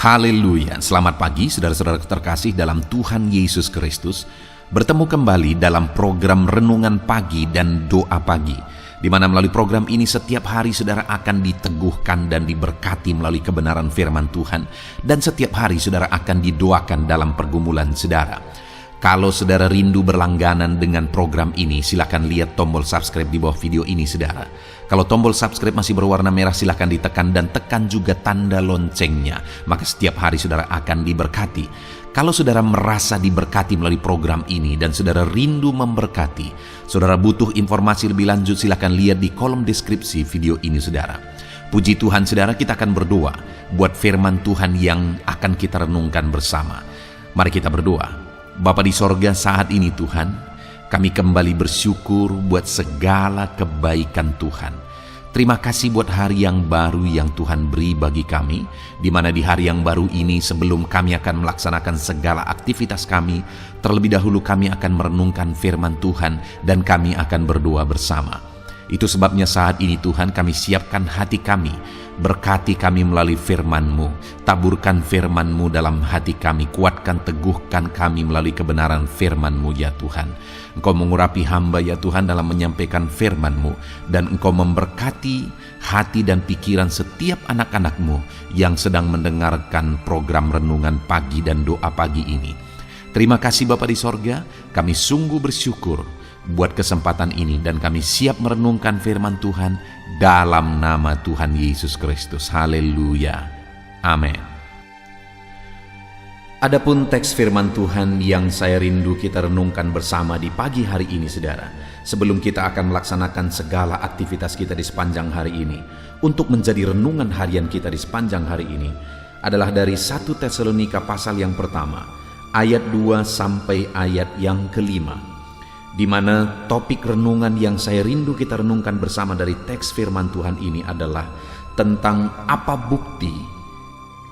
Haleluya, selamat pagi saudara-saudara terkasih dalam Tuhan Yesus Kristus. Bertemu kembali dalam program Renungan Pagi dan Doa Pagi, di mana melalui program ini setiap hari saudara akan diteguhkan dan diberkati melalui kebenaran firman Tuhan. Dan setiap hari saudara akan didoakan dalam pergumulan saudara. Kalau saudara rindu berlangganan dengan program ini, silakan lihat tombol subscribe di bawah video ini saudara. Kalau tombol subscribe masih berwarna merah, silakan ditekan dan tekan juga tanda loncengnya. Maka setiap hari saudara akan diberkati. Kalau saudara merasa diberkati melalui program ini dan saudara rindu memberkati, saudara butuh informasi lebih lanjut, silakan lihat di kolom deskripsi video ini saudara. Puji Tuhan saudara, kita akan berdoa buat firman Tuhan yang akan kita renungkan bersama. Mari kita berdoa. Bapa di sorga, saat ini Tuhan, kami kembali bersyukur buat segala kebaikan Tuhan. Terima kasih buat hari yang baru yang Tuhan beri bagi kami, di mana di hari yang baru ini sebelum kami akan melaksanakan segala aktivitas kami, terlebih dahulu kami akan merenungkan firman Tuhan dan kami akan berdoa bersama. Itu sebabnya saat ini Tuhan kami siapkan hati kami, berkati kami melalui firman-Mu, taburkan firman-Mu dalam hati kami, kuatkan teguhkan kami melalui kebenaran firman-Mu ya Tuhan. Engkau mengurapi hamba ya Tuhan dalam menyampaikan firman-Mu, dan Engkau memberkati hati dan pikiran setiap anak-anak-Mu yang sedang mendengarkan program Renungan Pagi dan Doa Pagi ini. Terima kasih Bapa di sorga, kami sungguh bersyukur buat kesempatan ini dan kami siap merenungkan firman Tuhan dalam nama Tuhan Yesus Kristus. Haleluya. Amin. Adapun teks firman Tuhan yang saya rindu kita renungkan bersama di pagi hari ini saudara, sebelum kita akan melaksanakan segala aktivitas kita di sepanjang hari ini, untuk menjadi renungan harian kita di sepanjang hari ini, adalah dari 1 Tesalonika pasal yang pertama, ayat 2 sampai ayat yang kelima, di mana topik renungan yang saya rindu kita renungkan bersama dari teks firman Tuhan ini adalah tentang apa bukti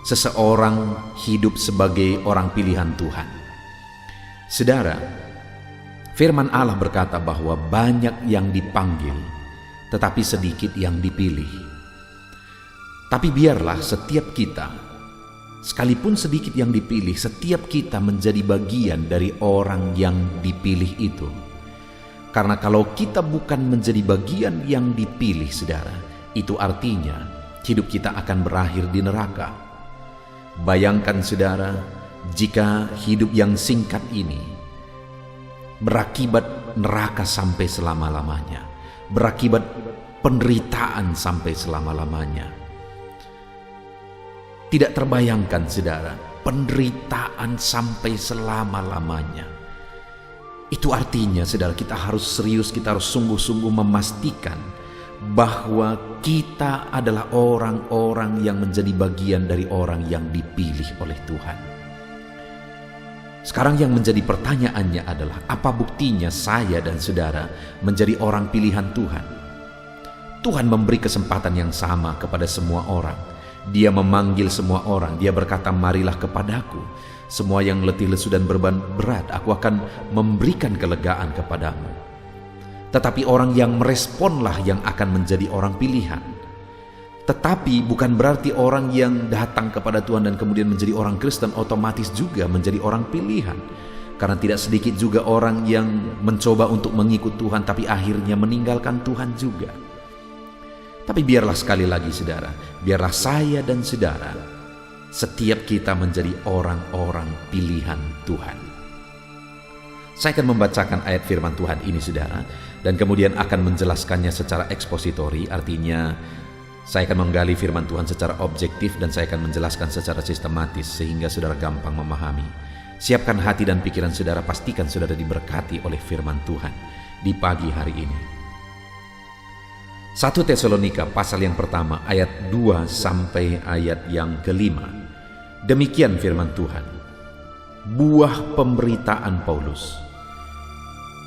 seseorang hidup sebagai orang pilihan Tuhan. Saudara, firman Allah berkata bahwa banyak yang dipanggil, tetapi sedikit yang dipilih. Tapi biarlah setiap kita, sekalipun sedikit yang dipilih, setiap kita menjadi bagian dari orang yang dipilih itu. Karena kalau kita bukan menjadi bagian yang dipilih, saudara, itu artinya hidup kita akan berakhir di neraka. Bayangkan, saudara, jika hidup yang singkat ini berakibat neraka sampai selama-lamanya, berakibat penderitaan sampai selama-lamanya. Tidak terbayangkan, saudara, penderitaan sampai selama-lamanya. Itu artinya, saudara, kita harus serius, kita harus sungguh-sungguh memastikan bahwa kita adalah orang-orang yang menjadi bagian dari orang yang dipilih oleh Tuhan. Sekarang yang menjadi pertanyaannya adalah, apa buktinya saya dan saudara menjadi orang pilihan Tuhan? Tuhan memberi kesempatan yang sama kepada semua orang. Dia memanggil semua orang. Dia berkata, marilah kepadaku, semua yang letih lesu dan beban berat, aku akan memberikan kelegaan kepadamu. Tetapi orang yang meresponlah yang akan menjadi orang pilihan. Tetapi bukan berarti orang yang datang kepada Tuhan dan kemudian menjadi orang Kristen otomatis juga menjadi orang pilihan. Karena tidak sedikit juga orang yang mencoba untuk mengikut Tuhan tapi akhirnya meninggalkan Tuhan juga. Tapi biarlah sekali lagi saudara, biarlah saya dan saudara, setiap kita menjadi orang-orang pilihan Tuhan. Saya akan membacakan ayat firman Tuhan ini saudara, dan kemudian akan menjelaskannya secara ekspositori. Artinya saya akan menggali firman Tuhan secara objektif dan saya akan menjelaskan secara sistematis sehingga saudara gampang memahami. Siapkan hati dan pikiran saudara, pastikan saudara diberkati oleh firman Tuhan di pagi hari ini. 1 Tesalonika pasal yang pertama ayat 2 sampai ayat yang kelima. Demikian firman Tuhan. Buah pemberitaan Paulus.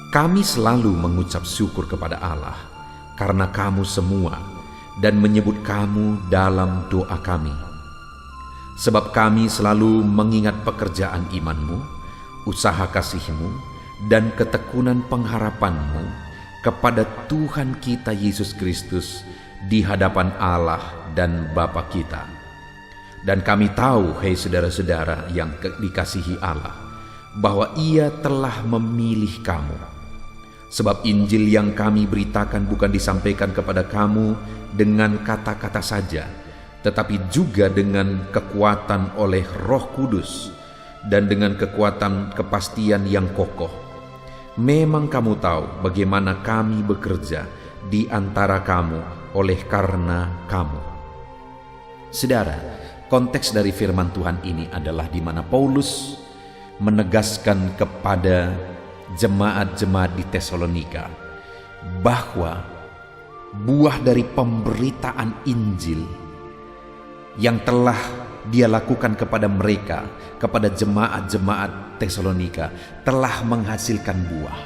Kami selalu mengucap syukur kepada Allah karena kamu semua dan menyebut kamu dalam doa kami. Sebab kami selalu mengingat pekerjaan imanmu, usaha kasihmu, dan ketekunan pengharapanmu kepada Tuhan kita Yesus Kristus di hadapan Allah dan Bapa kita. Dan kami tahu, hei saudara-saudara yang dikasihi Allah, bahwa Ia telah memilih kamu. Sebab Injil yang kami beritakan bukan disampaikan kepada kamu dengan kata-kata saja, tetapi juga dengan kekuatan oleh Roh Kudus dan dengan kekuatan kepastian yang kokoh. Memang kamu tahu bagaimana kami bekerja di antara kamu oleh karena kamu. Saudara, konteks dari firman Tuhan ini adalah di mana Paulus menegaskan kepada jemaat-jemaat di Tesalonika bahwa buah dari pemberitaan Injil yang telah dia lakukan kepada mereka, kepada jemaat-jemaat Tesalonika, telah menghasilkan buah.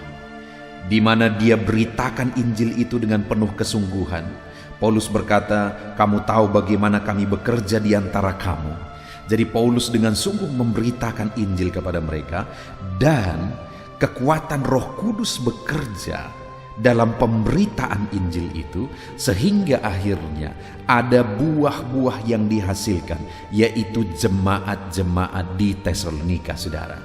Di mana dia beritakan Injil itu dengan penuh kesungguhan. Paulus berkata, kamu tahu bagaimana kami bekerja di antara kamu. Jadi Paulus dengan sungguh memberitakan Injil kepada mereka, dan kekuatan Roh Kudus bekerja dalam pemberitaan Injil itu, sehingga akhirnya ada buah-buah yang dihasilkan, yaitu jemaat-jemaat di Tesalonika, saudara.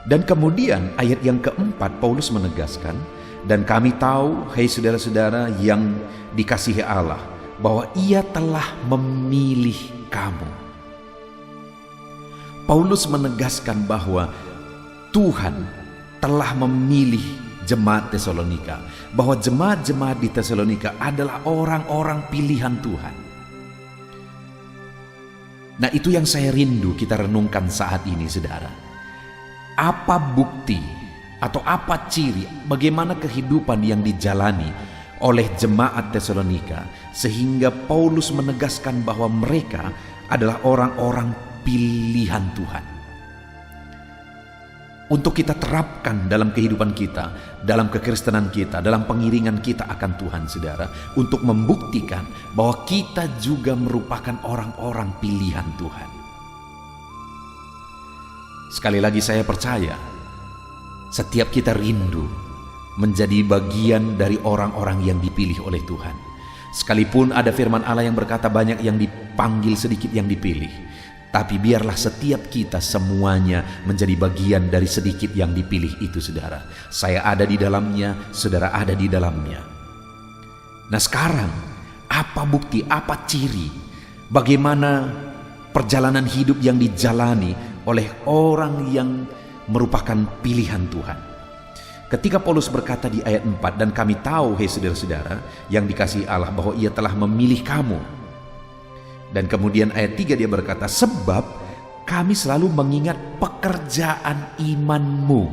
Dan kemudian ayat yang keempat Paulus menegaskan, dan kami tahu, hei saudara-saudara yang dikasihi Allah, bahwa Ia telah memilih kamu. Paulus menegaskan bahwa Tuhan telah memilih jemaat Tesalonika, bahwa jemaat-jemaat di Tesalonika adalah orang-orang pilihan Tuhan. Nah, itu yang saya rindu kita renungkan saat ini, saudara. Apa bukti atau apa ciri bagaimana kehidupan yang dijalani oleh jemaat Tesalonika sehingga Paulus menegaskan bahwa mereka adalah orang-orang pilihan Tuhan? Untuk kita terapkan dalam kehidupan kita, dalam kekristenan kita, dalam pengiringan kita akan Tuhan, saudara, untuk membuktikan bahwa kita juga merupakan orang-orang pilihan Tuhan. Sekali lagi saya percaya, setiap kita rindu menjadi bagian dari orang-orang yang dipilih oleh Tuhan. Sekalipun ada firman Allah yang berkata banyak yang dipanggil, sedikit yang dipilih. Tapi biarlah setiap kita semuanya menjadi bagian dari sedikit yang dipilih itu, saudara. Saya ada di dalamnya, saudara ada di dalamnya. Nah sekarang, apa bukti, apa ciri, bagaimana perjalanan hidup yang dijalani oleh orang yang merupakan pilihan Tuhan? Ketika Paulus berkata di ayat 4, dan kami tahu, hei saudara-saudara yang dikasihi Allah, bahwa Ia telah memilih kamu. Dan kemudian ayat 3 dia berkata, sebab kami selalu mengingat pekerjaan imanmu.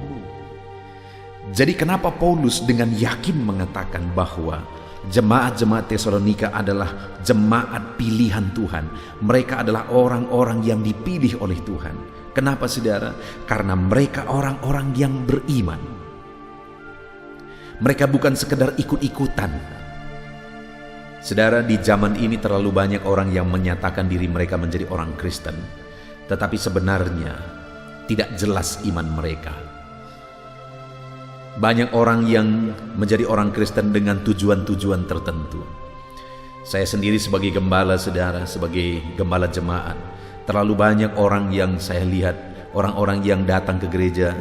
Jadi kenapa Paulus dengan yakin mengatakan bahwa jemaat-jemaat Tesalonika adalah jemaat pilihan Tuhan? Mereka adalah orang-orang yang dipilih oleh Tuhan. Kenapa, saudara? Karena mereka orang-orang yang beriman. Mereka bukan sekedar ikut-ikutan. Saudara, di zaman ini terlalu banyak orang yang menyatakan diri mereka menjadi orang Kristen, tetapi sebenarnya tidak jelas iman mereka. Banyak orang yang menjadi orang Kristen dengan tujuan-tujuan tertentu. Saya sendiri sebagai gembala, saudara, sebagai gembala jemaat, terlalu banyak orang yang saya lihat, orang-orang yang datang ke gereja,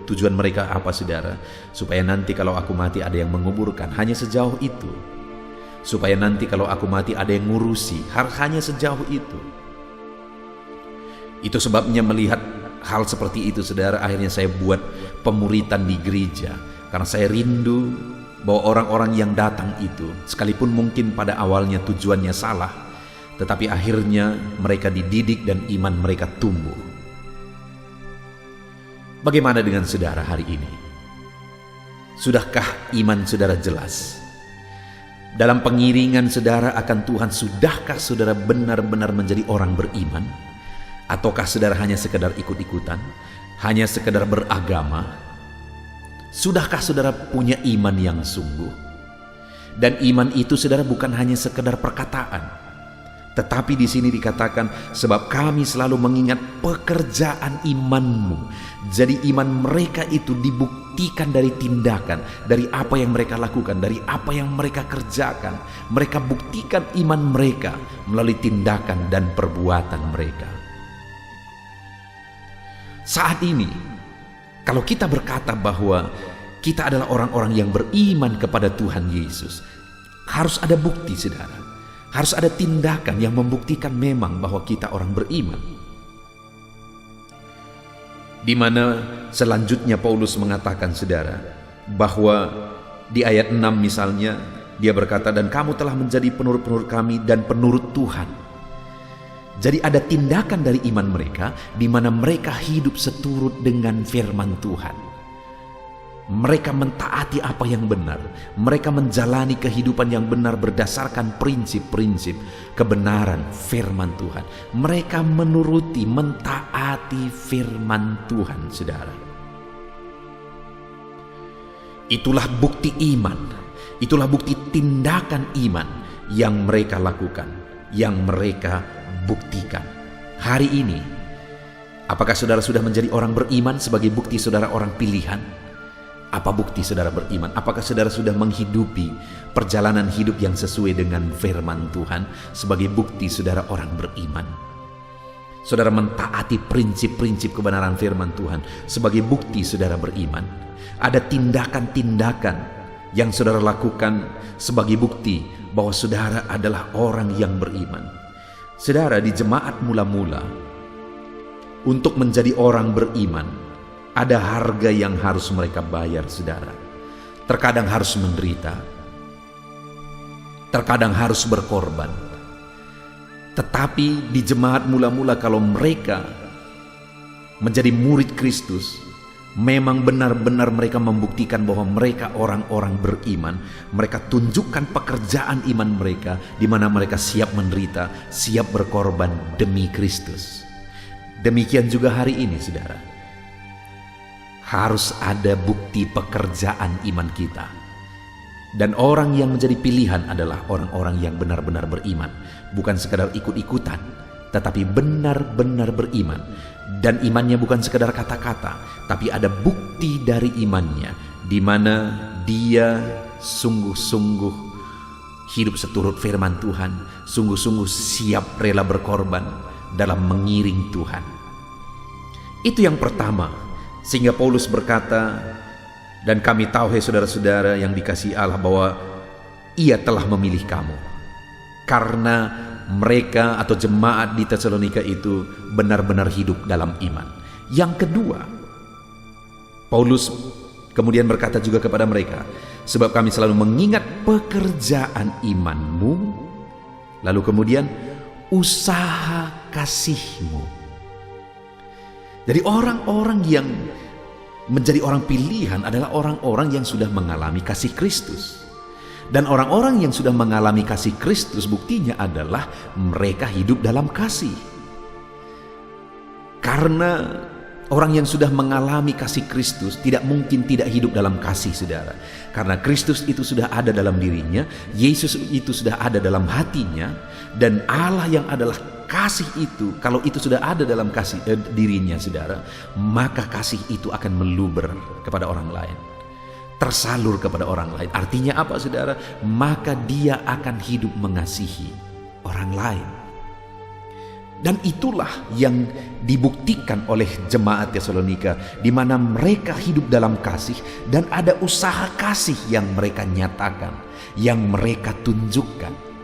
tujuan mereka apa, saudara? Supaya nanti kalau aku mati ada yang menguburkan, hanya sejauh itu. Supaya nanti kalau aku mati ada yang ngurusi, hanya sejauh itu. Itu sebabnya melihat hal seperti itu, saudara, akhirnya saya buat pemuritan di gereja. Karena saya rindu bahwa orang-orang yang datang itu, sekalipun mungkin pada awalnya tujuannya salah, tetapi akhirnya mereka dididik dan iman mereka tumbuh. Bagaimana dengan saudara hari ini? Sudahkah iman saudara jelas? Dalam pengiringan saudara akan Tuhan, sudahkah saudara benar-benar menjadi orang beriman? Ataukah saudara hanya sekedar ikut-ikutan? Hanya sekedar beragama? Sudahkah saudara punya iman yang sungguh? Dan iman itu, saudara, bukan hanya sekedar perkataan. Tetapi di sini dikatakan, sebab kami selalu mengingat pekerjaan imanmu. Jadi iman mereka itu dibuktikan buktikan dari tindakan, dari apa yang mereka lakukan, dari apa yang mereka kerjakan. Mereka buktikan iman mereka melalui tindakan dan perbuatan mereka. Saat ini, kalau kita berkata bahwa kita adalah orang-orang yang beriman kepada Tuhan Yesus, harus ada bukti, saudara. Harus ada tindakan yang membuktikan memang bahwa kita orang beriman. Di mana selanjutnya Paulus mengatakan, saudara, bahwa di ayat 6 misalnya, dia berkata, dan kamu telah menjadi penurut-penurut kami dan penurut Tuhan. Jadi ada tindakan dari iman mereka, di mana mereka hidup seturut dengan firman Tuhan. Mereka mentaati apa yang benar. Mereka menjalani kehidupan yang benar berdasarkan prinsip-prinsip kebenaran firman Tuhan. Mereka menuruti, mentaati firman Tuhan, saudara. Itulah bukti iman. Itulah bukti tindakan iman yang mereka lakukan, yang mereka buktikan. Hari ini, apakah saudara sudah menjadi orang beriman sebagai bukti saudara orang pilihan? Apa bukti saudara beriman? Apakah saudara sudah menghidupi perjalanan hidup yang sesuai dengan firman Tuhan sebagai bukti saudara orang beriman? Saudara mentaati prinsip-prinsip kebenaran firman Tuhan sebagai bukti saudara beriman. Ada tindakan-tindakan yang saudara lakukan sebagai bukti bahwa saudara adalah orang yang beriman. Saudara, di jemaat mula-mula, untuk menjadi orang beriman, ada harga yang harus mereka bayar, saudara. Terkadang harus menderita, terkadang harus berkorban. Tetapi di jemaat mula-mula, kalau mereka menjadi murid Kristus, memang benar-benar mereka membuktikan bahwa mereka orang-orang beriman. Mereka tunjukkan pekerjaan iman mereka, di mana mereka siap menderita, siap berkorban demi Kristus. Demikian juga hari ini, saudara. Harus ada bukti pekerjaan iman kita. Dan orang yang menjadi pilihan adalah orang-orang yang benar-benar beriman. Bukan sekadar ikut-ikutan, tetapi benar-benar beriman. Dan imannya bukan sekadar kata-kata, tapi ada bukti dari imannya, di mana dia sungguh-sungguh hidup seturut firman Tuhan, sungguh-sungguh siap rela berkorban dalam mengiring Tuhan. Itu yang pertama. Sehingga Paulus berkata, dan kami tahu, hai saudara-saudara yang dikasihi Allah, bahwa Ia telah memilih kamu. Karena mereka atau jemaat di Tesalonika itu benar-benar hidup dalam iman. Yang kedua, Paulus kemudian berkata juga kepada mereka, sebab kami selalu mengingat pekerjaan imanmu, lalu kemudian usaha kasihmu. Jadi orang-orang yang menjadi orang pilihan adalah orang-orang yang sudah mengalami kasih Kristus. Dan orang-orang yang sudah mengalami kasih Kristus, buktinya adalah mereka hidup dalam kasih. Karena orang yang sudah mengalami kasih Kristus tidak mungkin tidak hidup dalam kasih, saudara. Karena Kristus itu sudah ada dalam dirinya, Yesus itu sudah ada dalam hatinya, dan Allah yang adalah kasih itu, kalau itu sudah ada dalam kasih dirinya, saudara, maka kasih itu akan meluber kepada orang lain, tersalur kepada orang lain. Artinya apa, saudara? Maka dia akan hidup mengasihi orang lain. Dan itulah yang dibuktikan oleh jemaat Tesalonika, di mana mereka hidup dalam kasih dan ada usaha kasih yang mereka nyatakan, yang mereka tunjukkan.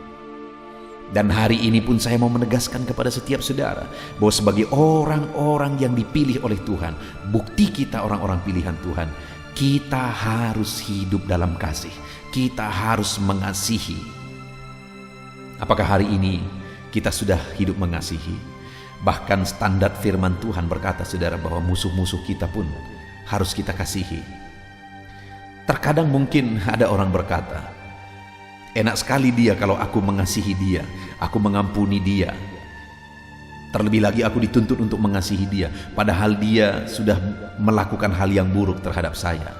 Dan hari ini pun saya mau menegaskan kepada setiap saudara bahwa sebagai orang-orang yang dipilih oleh Tuhan, bukti kita orang-orang pilihan Tuhan, kita harus hidup dalam kasih. Kita harus mengasihi. Apakah hari ini kita sudah hidup mengasihi? Bahkan standar firman Tuhan berkata, saudara, bahwa musuh-musuh kita pun harus kita kasihi. Terkadang mungkin ada orang berkata, enak sekali dia kalau aku mengasihi dia, aku mengampuni dia. Terlebih lagi aku dituntut untuk mengasihi dia, padahal dia sudah melakukan hal yang buruk terhadap saya.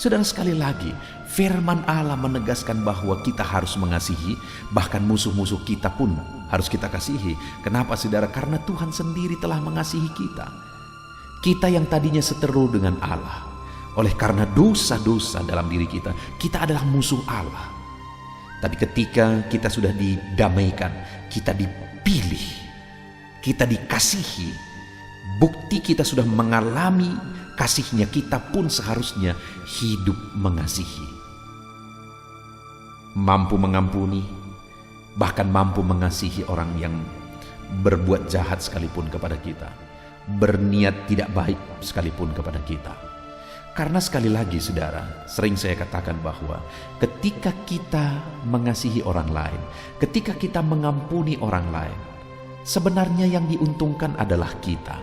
Saudara, sekali lagi, firman Allah menegaskan bahwa kita harus mengasihi, bahkan musuh-musuh kita pun harus kita kasihi. Kenapa, saudara? Karena Tuhan sendiri telah mengasihi kita. Kita yang tadinya seteru dengan Allah, Oleh karena dosa-dosa dalam diri kita, kita adalah musuh Allah. Tapi ketika kita sudah didamaikan, kita dipilih, kita dikasihi, bukti kita sudah mengalami kasihnya, kita pun seharusnya hidup mengasihi. Mampu mengampuni, bahkan mampu mengasihi orang yang berbuat jahat sekalipun kepada kita, berniat tidak baik sekalipun kepada kita. Karena sekali lagi saudara, sering saya katakan bahwa ketika kita mengasihi orang lain, ketika kita mengampuni orang lain, sebenarnya yang diuntungkan adalah kita.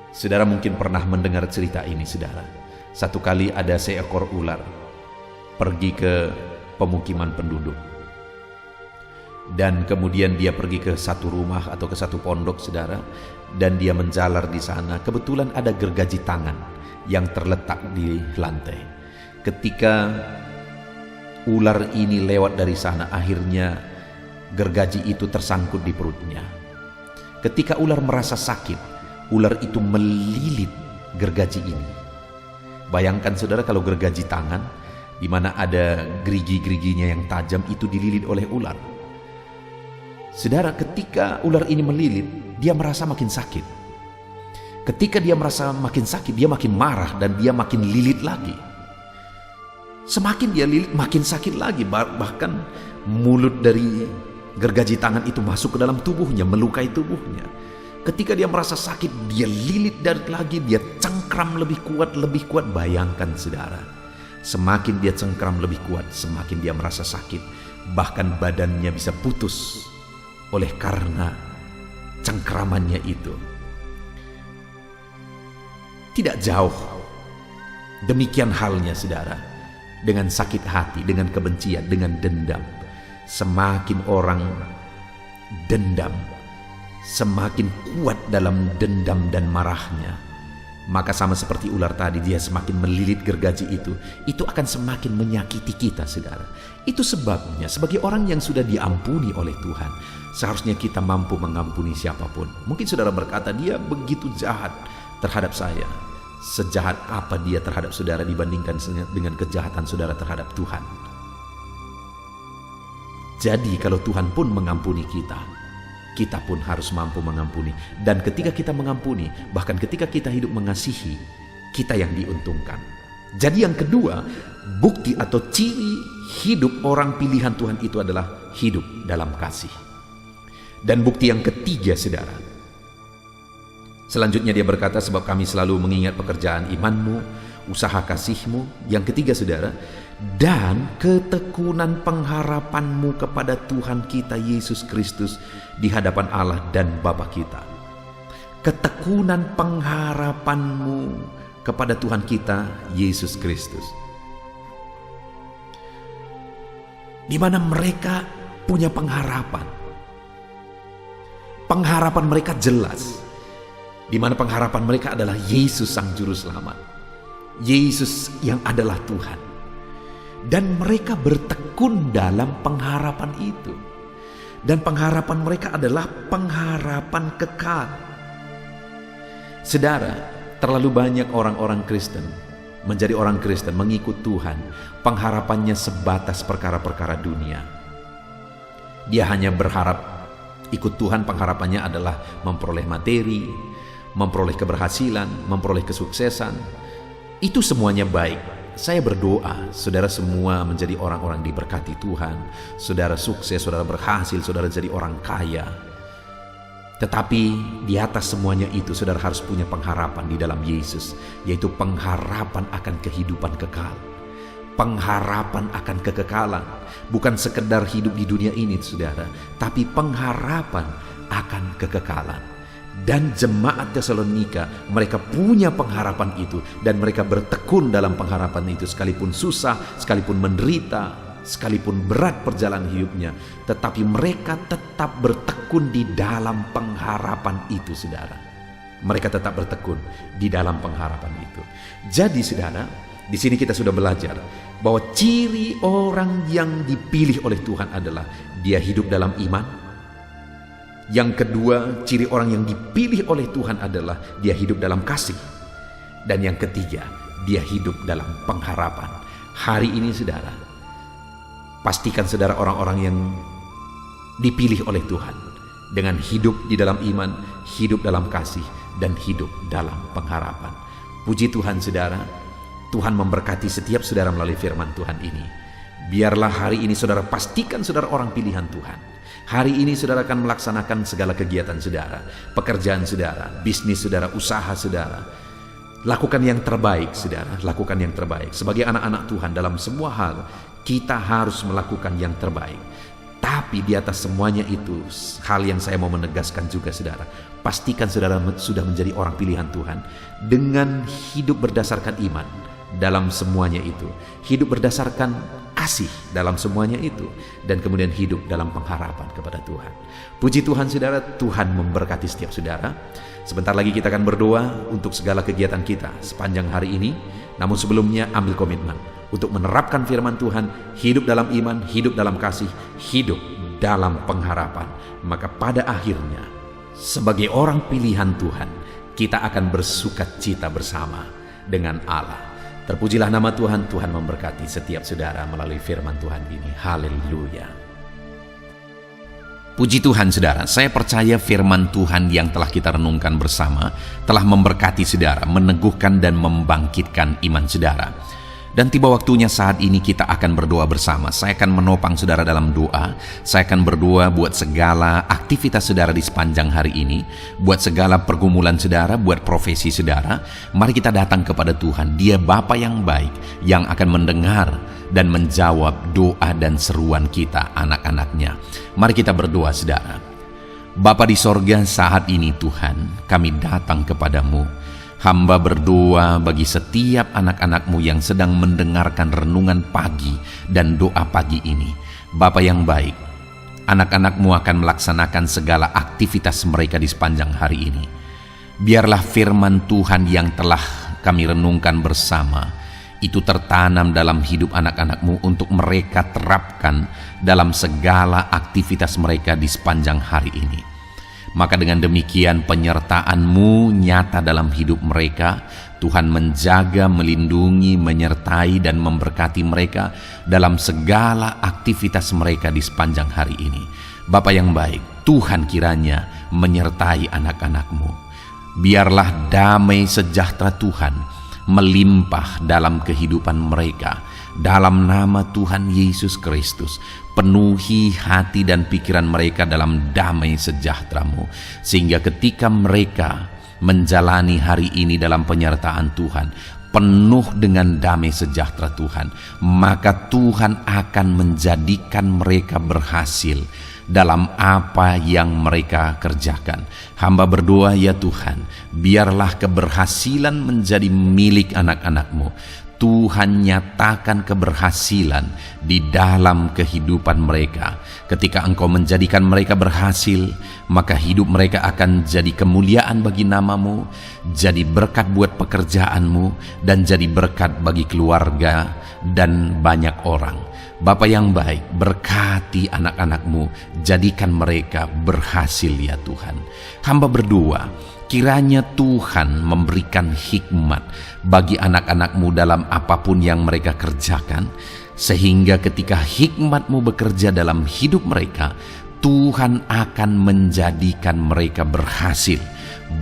Saudara mungkin pernah mendengar cerita ini, saudara. Satu kali ada seekor ular pergi ke pemukiman penduduk. Dan kemudian dia pergi ke satu rumah atau ke satu pondok, saudara, dan dia menjalar di sana. Kebetulan ada gergaji tangan yang terletak di lantai. Ketika ular ini lewat dari sana, akhirnya gergaji itu tersangkut di perutnya. Ketika ular merasa sakit, ular itu melilit gergaji ini. Bayangkan saudara, kalau gergaji tangan di mana ada gerigi-geriginya yang tajam itu dililit oleh ular. Saudara, ketika ular ini melilit, dia merasa makin sakit. Ketika dia merasa makin sakit, dia makin marah dan dia makin lilit lagi. Semakin dia lilit, makin sakit lagi. Bahkan mulut dari gergaji tangan itu masuk ke dalam tubuhnya, melukai tubuhnya. Ketika dia merasa sakit, dia lilit lagi, dia cengkram lebih kuat. Bayangkan saudara, semakin dia cengkram lebih kuat, semakin dia merasa sakit. Bahkan badannya bisa putus oleh karena cengkramannya itu. Tidak jauh demikian halnya saudara dengan sakit hati, dengan kebencian, dengan dendam. Semakin orang dendam, semakin kuat dalam dendam dan marahnya, maka sama seperti ular tadi, dia semakin melilit gergaji itu akan semakin menyakiti kita saudara. Itu sebabnya sebagai orang yang sudah diampuni oleh Tuhan, seharusnya kita mampu mengampuni siapapun. Mungkin saudara berkata, dia begitu jahat terhadap saya. Sejahat apa dia terhadap saudara dibandingkan dengan kejahatan saudara terhadap Tuhan? Jadi kalau Tuhan pun mengampuni kita, kita pun harus mampu mengampuni. Dan ketika kita mengampuni, bahkan ketika kita hidup mengasihi, kita yang diuntungkan. Jadi yang kedua, bukti atau ciri hidup orang pilihan Tuhan itu adalah hidup dalam kasih. Dan bukti yang ketiga saudara, selanjutnya dia berkata, sebab kami selalu mengingat pekerjaan imanmu, usaha kasihmu. Yang ketiga saudara, dan ketekunan pengharapanmu kepada Tuhan kita Yesus Kristus di hadapan Allah dan Bapa kita. Ketekunan pengharapanmu kepada Tuhan kita Yesus Kristus, di mana mereka punya pengharapan. Pengharapan mereka jelas, di mana pengharapan mereka adalah Yesus Sang Juru Selamat, Yesus yang adalah Tuhan. Dan mereka bertekun dalam pengharapan itu. Dan pengharapan mereka adalah pengharapan kekal. Saudara, terlalu banyak orang-orang Kristen menjadi orang Kristen, mengikut Tuhan, pengharapannya sebatas perkara-perkara dunia. Dia hanya berharap ikut Tuhan, pengharapannya adalah memperoleh materi, memperoleh keberhasilan, memperoleh kesuksesan. Itu semuanya baik. Saya berdoa saudara semua menjadi orang-orang diberkati Tuhan, saudara sukses, saudara berhasil, saudara jadi orang kaya. Tetapi di atas semuanya itu saudara harus punya pengharapan di dalam Yesus, yaitu pengharapan akan kehidupan kekal, pengharapan akan kekekalan. Bukan sekedar hidup di dunia ini saudara, tapi pengharapan akan kekekalan. Dan jemaat Tesalonika, mereka punya pengharapan itu, dan mereka bertekun dalam pengharapan itu, sekalipun susah, sekalipun menderita, sekalipun berat perjalanan hidupnya, tetapi mereka tetap bertekun di dalam pengharapan itu saudara. Mereka tetap bertekun di dalam pengharapan itu. Jadi saudara, di sini kita sudah belajar bahwa ciri orang yang dipilih oleh Tuhan adalah dia hidup dalam iman. Yang kedua, ciri orang yang dipilih oleh Tuhan adalah dia hidup dalam kasih. Dan yang ketiga, dia hidup dalam pengharapan. Hari ini saudara, pastikan saudara orang-orang yang dipilih oleh Tuhan dengan hidup di dalam iman, hidup dalam kasih, dan hidup dalam pengharapan. Puji Tuhan saudara, Tuhan memberkati setiap saudara melalui firman Tuhan ini. Biarlah hari ini saudara pastikan saudara orang pilihan Tuhan. Hari ini saudara akan melaksanakan segala kegiatan saudara, pekerjaan saudara, bisnis saudara, usaha saudara. Lakukan yang terbaik saudara, lakukan yang terbaik. Sebagai anak-anak Tuhan dalam semua hal, kita harus melakukan yang terbaik. Tapi di atas semuanya itu, hal yang saya mau menegaskan juga saudara, pastikan saudara sudah menjadi orang pilihan Tuhan dengan hidup berdasarkan iman dalam semuanya itu, hidup berdasarkan kasih dalam semuanya itu, dan kemudian hidup dalam pengharapan kepada Tuhan. Puji Tuhan saudara, Tuhan memberkati setiap saudara. Sebentar lagi kita akan berdoa untuk segala kegiatan kita sepanjang hari ini. Namun sebelumnya ambil komitmen untuk menerapkan firman Tuhan, hidup dalam iman, hidup dalam kasih, hidup dalam pengharapan. Maka pada akhirnya, sebagai orang pilihan Tuhan, kita akan bersukacita bersama dengan Allah. Terpujilah nama Tuhan. Tuhan memberkati setiap saudara melalui firman Tuhan ini. Haleluya. Puji Tuhan saudara, saya percaya firman Tuhan yang telah kita renungkan bersama telah memberkati saudara, meneguhkan dan membangkitkan iman saudara. Dan tiba waktunya saat ini kita akan berdoa bersama. Saya akan menopang saudara dalam doa. Saya akan berdoa buat segala aktivitas saudara di sepanjang hari ini, buat segala pergumulan saudara, buat profesi saudara. Mari kita datang kepada Tuhan. Dia Bapa yang baik, yang akan mendengar dan menjawab doa dan seruan kita, anak-anaknya. Mari kita berdoa saudara. Bapa di sorga, saat ini Tuhan, kami datang kepadamu. Hamba berdoa bagi setiap anak-anak-Mu yang sedang mendengarkan renungan pagi dan doa pagi ini. Bapa yang baik, anak-anak-Mu akan melaksanakan segala aktivitas mereka di sepanjang hari ini. Biarlah firman Tuhan yang telah kami renungkan bersama itu tertanam dalam hidup anak-anak-Mu untuk mereka terapkan dalam segala aktivitas mereka di sepanjang hari ini. Maka dengan demikian penyertaan-Mu nyata dalam hidup mereka. Tuhan menjaga, melindungi, menyertai dan memberkati mereka dalam segala aktivitas mereka di sepanjang hari ini. Bapa yang baik, Tuhan kiranya menyertai anak-anak-Mu. Biarlah damai sejahtera Tuhan melimpah dalam kehidupan mereka. Dalam nama Tuhan Yesus Kristus, penuhi hati dan pikiran mereka dalam damai sejahtera-Mu, sehingga ketika mereka menjalani hari ini dalam penyertaan Tuhan, penuh dengan damai sejahtera Tuhan, maka Tuhan akan menjadikan mereka berhasil dalam apa yang mereka kerjakan. Hamba berdoa ya Tuhan, biarlah keberhasilan menjadi milik anak-anak-Mu. Tuhan nyatakan keberhasilan di dalam kehidupan mereka. Ketika Engkau menjadikan mereka berhasil, maka hidup mereka akan jadi kemuliaan bagi nama-Mu, jadi berkat buat pekerjaan-Mu, dan jadi berkat bagi keluarga dan banyak orang. Bapa yang baik, berkati anak-anak-Mu, jadikan mereka berhasil ya Tuhan. Hamba berdoa, kiranya Tuhan memberikan hikmat bagi anak-anak-Mu dalam apapun yang mereka kerjakan, sehingga ketika hikmat-Mu bekerja dalam hidup mereka, Tuhan akan menjadikan mereka berhasil.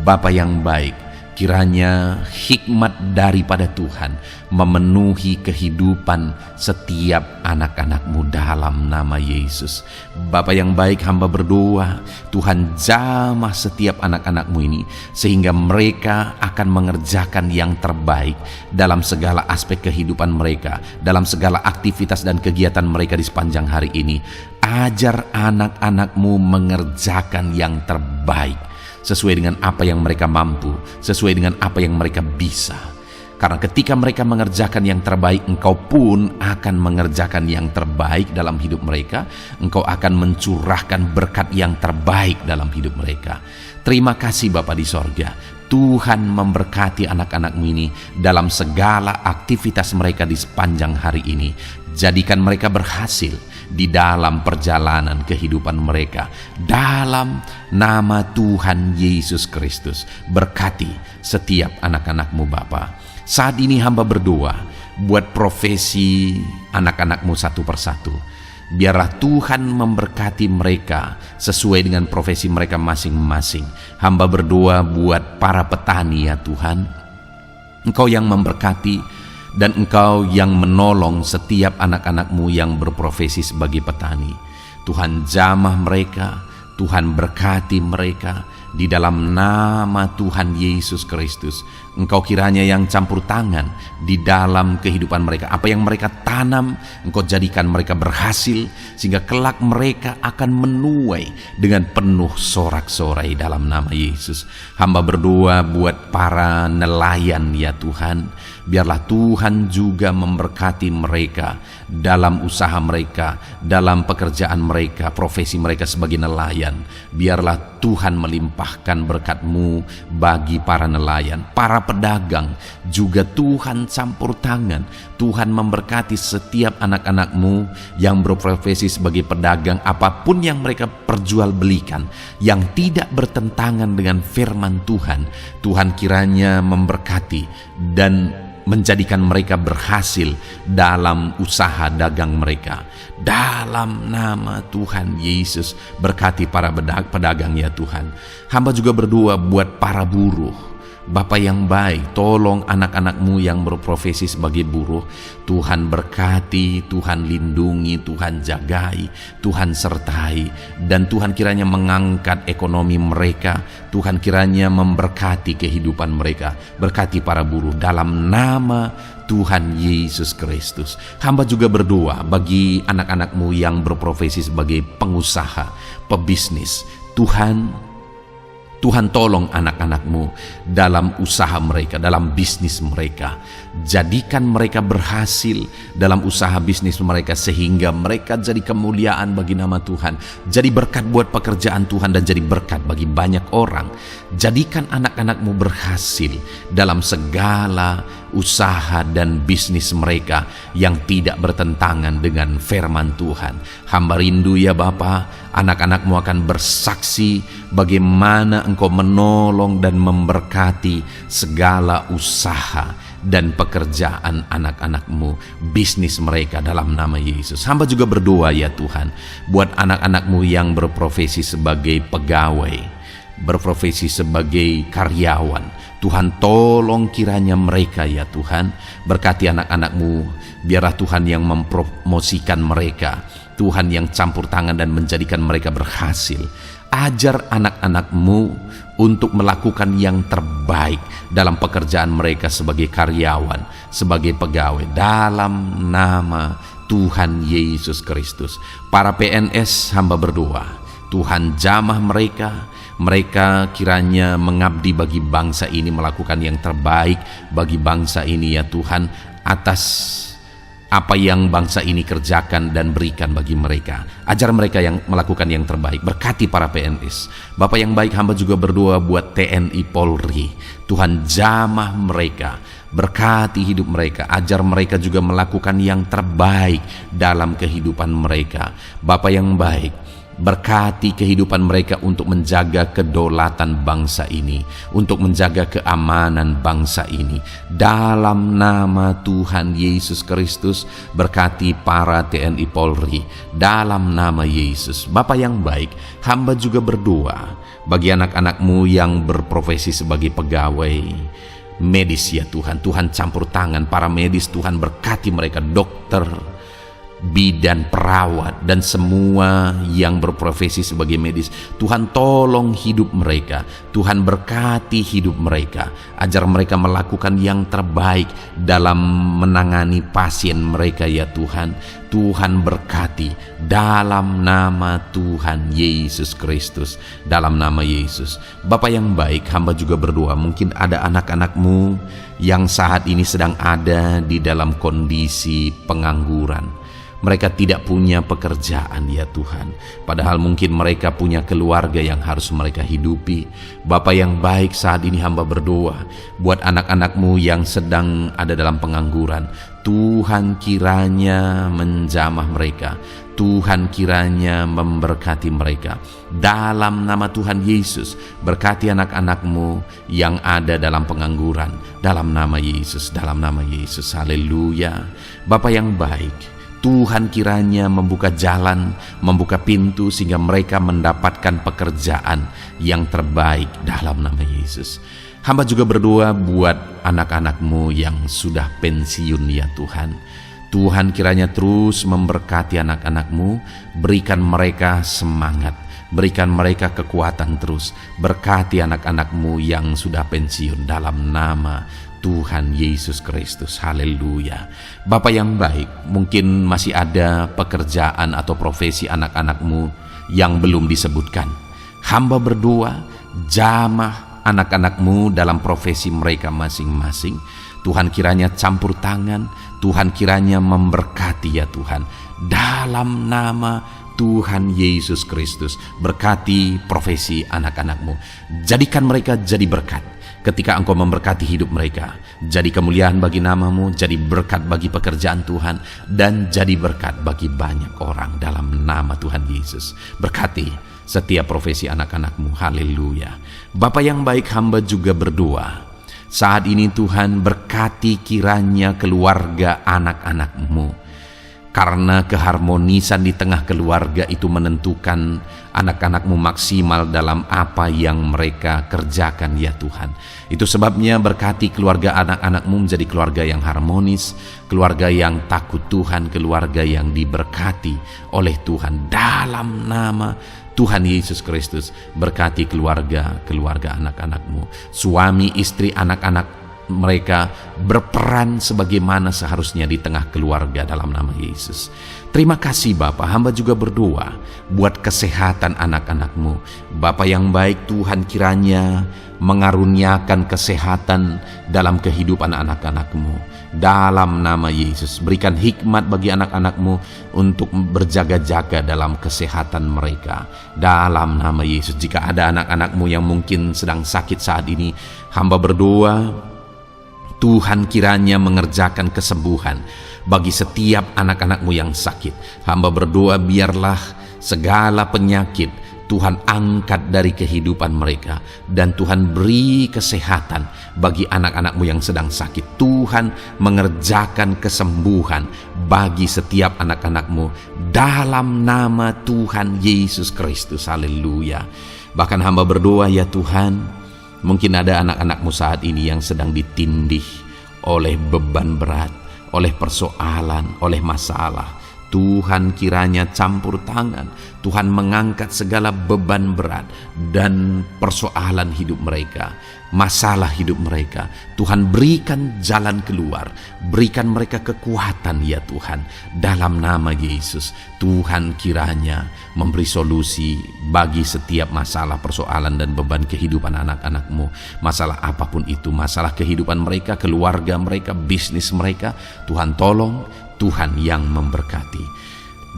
Bapa yang baik, kiranya hikmat daripada Tuhan memenuhi kehidupan setiap anak-anak-Mu dalam nama Yesus. Bapa yang baik, hamba berdoa Tuhan jamah setiap anak-anak-Mu ini, sehingga mereka akan mengerjakan yang terbaik dalam segala aspek kehidupan mereka, dalam segala aktivitas dan kegiatan mereka di sepanjang hari ini. Ajar anak-anak-Mu mengerjakan yang terbaik sesuai dengan apa yang mereka mampu, sesuai dengan apa yang mereka bisa. Karena ketika mereka mengerjakan yang terbaik, Engkau pun akan mengerjakan yang terbaik dalam hidup mereka. Engkau akan mencurahkan berkat yang terbaik dalam hidup mereka. Terima kasih Bapa di sorga. Tuhan memberkati anak-anak-Mu ini dalam segala aktivitas mereka di sepanjang hari ini. Jadikan mereka berhasil di dalam perjalanan kehidupan mereka. Dalam nama Tuhan Yesus Kristus, berkati setiap anak-anak-Mu Bapa. Saat ini hamba berdoa buat profesi anak-anak-Mu satu persatu. Biarlah Tuhan memberkati mereka sesuai dengan profesi mereka masing-masing. Hamba berdoa buat para petani ya Tuhan. Engkau yang memberkati dan Engkau yang menolong setiap anak-anak-Mu yang berprofesi sebagai petani. Tuhan jamah mereka, Tuhan berkati mereka. Di dalam nama Tuhan Yesus Kristus, Engkau kiranya yang campur tangan di dalam kehidupan mereka. Apa yang mereka tanam, Engkau jadikan mereka berhasil, sehingga kelak mereka akan menuai dengan penuh sorak-sorai dalam nama Yesus. Hamba berdoa buat para nelayan ya Tuhan. Biarlah Tuhan juga memberkati mereka dalam usaha mereka, dalam pekerjaan mereka, profesi mereka sebagai nelayan. Biarlah Tuhan melimpahkan berkat-Mu bagi para nelayan, para pedagang juga Tuhan campur tangan. Tuhan memberkati setiap anak-anak-Mu yang berprofesi sebagai pedagang, apapun yang mereka perjualbelikan yang tidak bertentangan dengan firman Tuhan. Tuhan kiranya memberkati dan menjadikan mereka berhasil dalam usaha dagang mereka. Dalam nama Tuhan Yesus, berkati para pedagang ya Tuhan. Hamba juga berdoa buat para buruh. Bapa yang baik, tolong anak-anak-Mu yang berprofesi sebagai buruh. Tuhan berkati, Tuhan lindungi, Tuhan jagai, Tuhan sertai. Dan Tuhan kiranya mengangkat ekonomi mereka. Tuhan kiranya memberkati kehidupan mereka. Berkati para buruh dalam nama Tuhan Yesus Kristus. Hamba juga berdoa bagi anak-anak-Mu yang berprofesi sebagai pengusaha, pebisnis. Tuhan tolong anak-anak-Mu dalam usaha mereka, dalam bisnis mereka. Jadikan mereka berhasil dalam usaha bisnis mereka, sehingga mereka jadi kemuliaan bagi nama Tuhan. Jadi berkat buat pekerjaan Tuhan dan jadi berkat bagi banyak orang. Jadikan anak-anak-Mu berhasil dalam segala usaha dan bisnis mereka yang tidak bertentangan dengan firman Tuhan. Hamba rindu ya Bapa, anak-anak-Mu akan bersaksi bagaimana Engkau menolong dan memberkati segala usaha dan pekerjaan anak-anak-Mu, bisnis mereka dalam nama Yesus. Hamba juga berdoa ya Tuhan buat anak-anak-Mu yang berprofesi sebagai pegawai, berprofesi sebagai karyawan. Tuhan tolong kiranya mereka ya Tuhan, berkati anak-anak-Mu. Biarlah Tuhan yang mempromosikan mereka, Tuhan yang campur tangan dan menjadikan mereka berhasil. Ajar anak-anak-Mu untuk melakukan yang terbaik dalam pekerjaan mereka sebagai karyawan, sebagai pegawai, dalam nama Tuhan Yesus Kristus. Para PNS hamba berdoa, Tuhan jamah mereka. Mereka kiranya mengabdi bagi bangsa ini, melakukan yang terbaik bagi bangsa ini ya Tuhan, atas apa yang bangsa ini kerjakan dan berikan bagi mereka. Ajar mereka yang melakukan yang terbaik. Berkati para PNS. Bapak yang baik, hamba juga berdoa buat TNI Polri. Tuhan jamah mereka, berkati hidup mereka. Ajar mereka juga melakukan yang terbaik dalam kehidupan mereka. Bapak yang baik, berkati kehidupan mereka untuk menjaga kedaulatan bangsa ini, untuk menjaga keamanan bangsa ini. Dalam nama Tuhan Yesus Kristus, berkati para TNI Polri dalam nama Yesus. Bapa yang baik, hamba juga berdoa bagi anak-anak-Mu yang berprofesi sebagai pegawai medis ya Tuhan. Tuhan campur tangan para medis, Tuhan berkati mereka, dokter, bidan, perawat, dan semua yang berprofesi sebagai medis. Tuhan tolong hidup mereka, Tuhan berkati hidup mereka. Ajar mereka melakukan yang terbaik dalam menangani pasien mereka ya Tuhan. Tuhan berkati dalam nama Tuhan Yesus Kristus, dalam nama Yesus. Bapa yang baik, hamba juga berdoa, mungkin ada anak-anak-Mu yang saat ini sedang ada di dalam kondisi pengangguran. Mereka tidak punya pekerjaan ya Tuhan, padahal mungkin mereka punya keluarga yang harus mereka hidupi. Bapa yang baik, saat ini hamba berdoa buat anak-anak-Mu yang sedang ada dalam pengangguran. Tuhan kiranya menjamah mereka, Tuhan kiranya memberkati mereka. Dalam nama Tuhan Yesus, berkati anak-anak-Mu yang ada dalam pengangguran. Dalam nama Yesus, dalam nama Yesus, haleluya. Bapa yang baik, Tuhan kiranya membuka jalan, membuka pintu sehingga mereka mendapatkan pekerjaan yang terbaik dalam nama Yesus. Hamba juga berdoa buat anak-anak-Mu yang sudah pensiun ya Tuhan. Tuhan kiranya terus memberkati anak-anak-Mu, berikan mereka semangat, berikan mereka kekuatan terus. Berkati anak-anak-Mu yang sudah pensiun dalam nama Tuhan Yesus Kristus, haleluya. Bapa yang baik, mungkin masih ada pekerjaan atau profesi anak-anak-Mu yang belum disebutkan. Hamba berdoa, jamah anak-anak-Mu dalam profesi mereka masing-masing. Tuhan kiranya campur tangan, Tuhan kiranya memberkati ya Tuhan. Dalam nama Tuhan Yesus Kristus, berkati profesi anak-anak-Mu. Jadikan mereka jadi berkat ketika Engkau memberkati hidup mereka. Jadi kemuliaan bagi nama-Mu, jadi berkat bagi pekerjaan Tuhan, dan jadi berkat bagi banyak orang dalam nama Tuhan Yesus. Berkati setiap profesi anak-anak-Mu, haleluya. Bapa yang baik, hamba juga berdoa saat ini Tuhan, berkati kiranya keluarga anak-anak-Mu. Karena keharmonisan di tengah keluarga itu menentukan anak-anak-Mu maksimal dalam apa yang mereka kerjakan ya Tuhan. Itu sebabnya berkati keluarga anak-anak-Mu menjadi keluarga yang harmonis, keluarga yang takut Tuhan, keluarga yang diberkati oleh Tuhan. Dalam nama Tuhan Yesus Kristus, berkati keluarga anak-anak-Mu. Suami, istri, anak-anak mereka berperan sebagaimana seharusnya di tengah keluarga dalam nama Yesus. Terima kasih Bapa, hamba juga berdoa buat kesehatan anak-anak-Mu. Bapa yang baik, Tuhan kiranya mengaruniakan kesehatan dalam kehidupan anak-anak-Mu. Dalam nama Yesus, berikan hikmat bagi anak-anak-Mu untuk berjaga-jaga dalam kesehatan mereka. Dalam nama Yesus, jika ada anak-anak-Mu yang mungkin sedang sakit saat ini, hamba berdoa Tuhan kiranya mengerjakan kesembuhan bagi setiap anak-anak-Mu yang sakit. Hamba berdoa biarlah segala penyakit Tuhan angkat dari kehidupan mereka, dan Tuhan beri kesehatan bagi anak-anak-Mu yang sedang sakit. Tuhan mengerjakan kesembuhan bagi setiap anak-anak-Mu dalam nama Tuhan Yesus Kristus, haleluya. Bahkan hamba berdoa ya Tuhan, mungkin ada anak-anak-Mu saat ini yang sedang ditindih oleh beban berat, oleh persoalan, oleh masalah. Tuhan kiranya campur tangan, Tuhan mengangkat segala beban berat dan persoalan hidup mereka, masalah hidup mereka. Tuhan berikan jalan keluar, berikan mereka kekuatan ya Tuhan. Dalam nama Yesus, Tuhan kiranya memberi solusi bagi setiap masalah, persoalan dan beban kehidupan anak-anak-Mu. Masalah apapun itu, masalah kehidupan mereka, keluarga mereka, bisnis mereka, Tuhan tolong, Tuhan yang memberkati.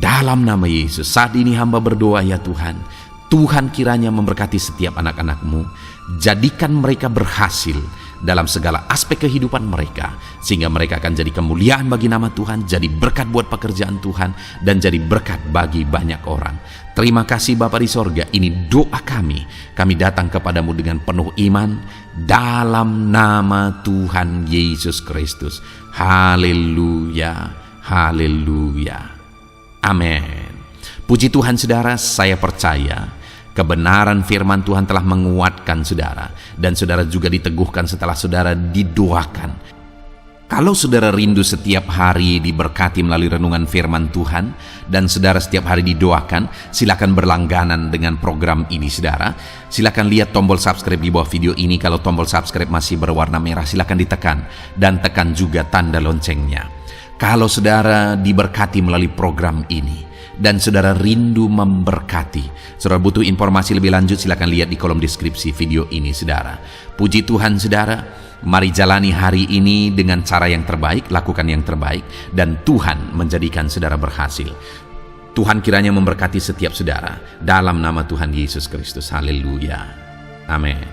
Dalam nama Yesus, saat ini hamba berdoa ya Tuhan, Tuhan kiranya memberkati setiap anak-anak-Mu. Jadikan mereka berhasil dalam segala aspek kehidupan mereka, sehingga mereka akan jadi kemuliaan bagi nama Tuhan, jadi berkat buat pekerjaan Tuhan, dan jadi berkat bagi banyak orang. Terima kasih Bapa di sorga, ini doa kami. Kami datang kepadamu dengan penuh iman, dalam nama Tuhan Yesus Kristus. Haleluya. Haleluya. Amin. Puji Tuhan saudara, saya percaya kebenaran firman Tuhan telah menguatkan saudara, dan saudara juga diteguhkan setelah saudara didoakan. Kalau saudara rindu setiap hari diberkati melalui renungan firman Tuhan, dan saudara setiap hari didoakan, silakan berlangganan dengan program ini saudara. Silakan lihat tombol subscribe di bawah video ini. Kalau tombol subscribe masih berwarna merah, silakan ditekan, dan tekan juga tanda loncengnya. Kalau saudara diberkati melalui program ini, dan saudara rindu memberkati. Saudara butuh informasi lebih lanjut, silakan lihat di kolom deskripsi video ini, saudara. Puji Tuhan, saudara. Mari jalani hari ini dengan cara yang terbaik, lakukan yang terbaik, dan Tuhan menjadikan saudara berhasil. Tuhan kiranya memberkati setiap saudara dalam nama Tuhan Yesus Kristus. Haleluya. Amin.